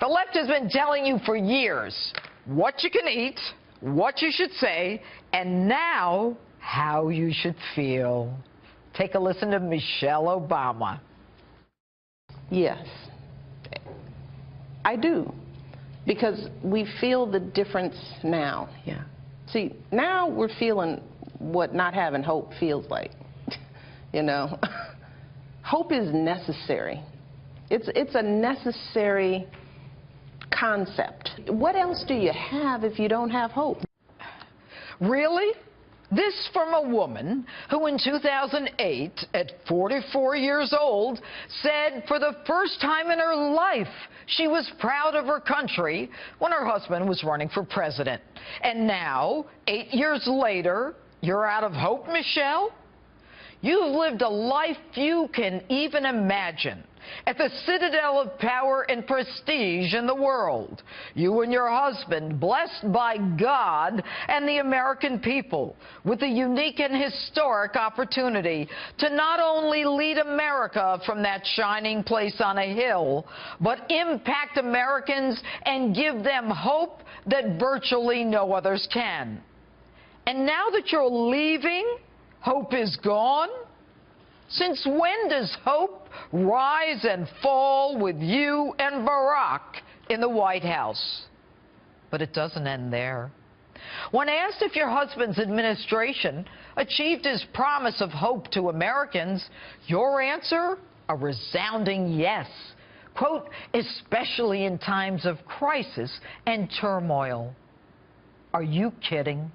The left has been telling you for years what you can eat, what you should say, and now how you should feel. Take a listen to Michelle Obama. Yes, I do, because we feel the difference now. Yeah. See, now we're feeling what not having hope feels like. You know, hope is necessary. It's a necessary concept. What else do you have if you don't have hope? Really? This from a woman who in 2008, at 44 years old, said for the first time in her life she was proud of her country when her husband was running for president. And now, 8 years later, you're out of hope, Michelle? You've lived a life few can even imagine, at the citadel of power and prestige in the world. You and your husband, blessed by God and the American people, with the unique and historic opportunity to not only lead America from that shining place on a hill, but impact Americans and give them hope that virtually no others can. And now that you're leaving, hope is gone? Since when does hope rise and fall with you and Barack in the White House? But it doesn't end there. When asked if your husband's administration achieved his promise of hope to Americans, your answer, a resounding yes. Quote, especially in times of crisis and turmoil. Are you kidding?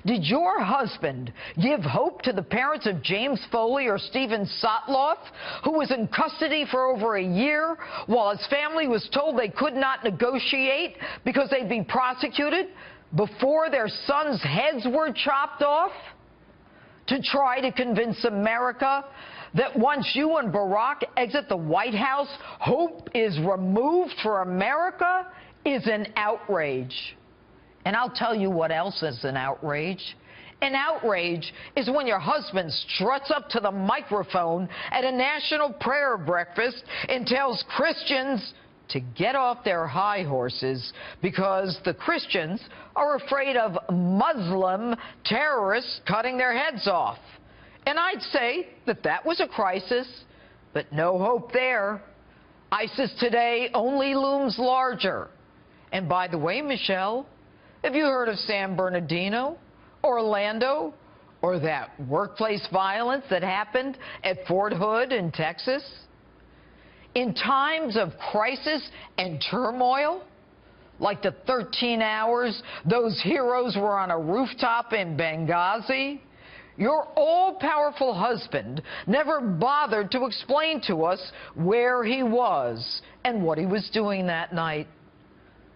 Did your husband give hope to the parents of James Foley or Stephen Sotloff, who was in custody for over a year while his family was told they could not negotiate because they'd be prosecuted before their sons' heads were chopped off? To try to convince America that once you and Barack exit the White House, hope is removed for America is an outrage. And I'll tell you what else is an outrage. An outrage is when your husband struts up to the microphone at a national prayer breakfast and tells Christians to get off their high horses because the Christians are afraid of Muslim terrorists cutting their heads off. And I'd say that that was a crisis, but no hope there. ISIS today only looms larger. And by the way, Michelle, have you heard of San Bernardino, Orlando, or that workplace violence that happened at Fort Hood in Texas? In times of crisis and turmoil, like the 13 hours those heroes were on a rooftop in Benghazi, your all-powerful husband never bothered to explain to us where he was and what he was doing that night.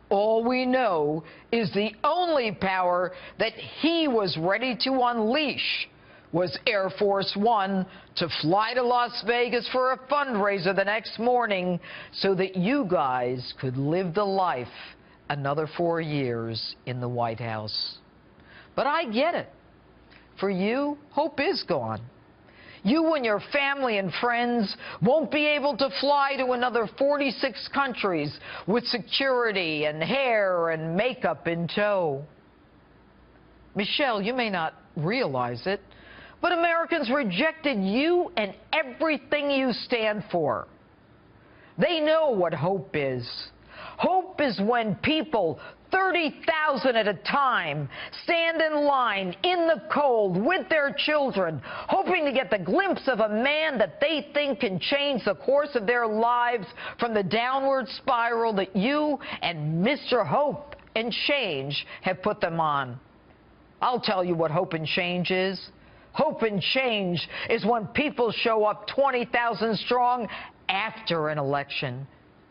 All we know is the only power that he was ready to unleash was Air Force One to fly to Las Vegas for a fundraiser the next morning so that you guys could live the life another 4 years in the White House. But I get it. For you, hope is gone. You and your family and friends won't be able to fly to another 46 countries with security and hair and makeup in tow. Michelle, you may not realize it, but Americans rejected you and everything you stand for. They know what hope is. Hope is when people, 30,000 at a time, stand in line in the cold with their children, hoping to get the glimpse of a man that they think can change the course of their lives from the downward spiral that you and Mr. Hope and Change have put them on. I'll tell you what hope and change is. Hope and change is when people show up 20,000 strong after an election,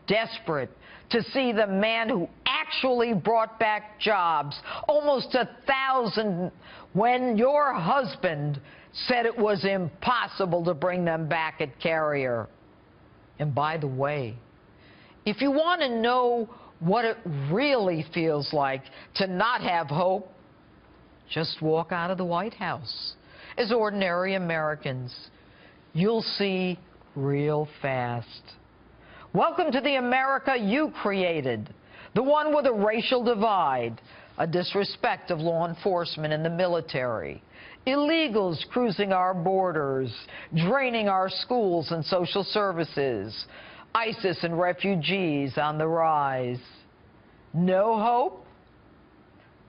desperate to see the man who actually brought back jobs, almost 1,000, when your husband said it was impossible to bring them back at Carrier. And by the way, if you want to know what it really feels like to not have hope, just walk out of the White House. As ordinary Americans, you'll see real fast. Welcome to the America you created, the one with a racial divide, a disrespect of law enforcement and the military, illegals cruising our borders, draining our schools and social services, ISIS and refugees on the rise. No hope?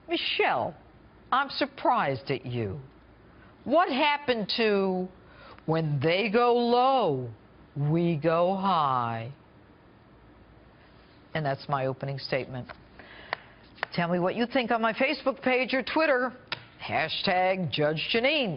Michelle, I'm surprised at you. What happened to when they go low, we go high? And that's my opening statement. Tell me what you think on my Facebook page or Twitter. #Judge Jeanine.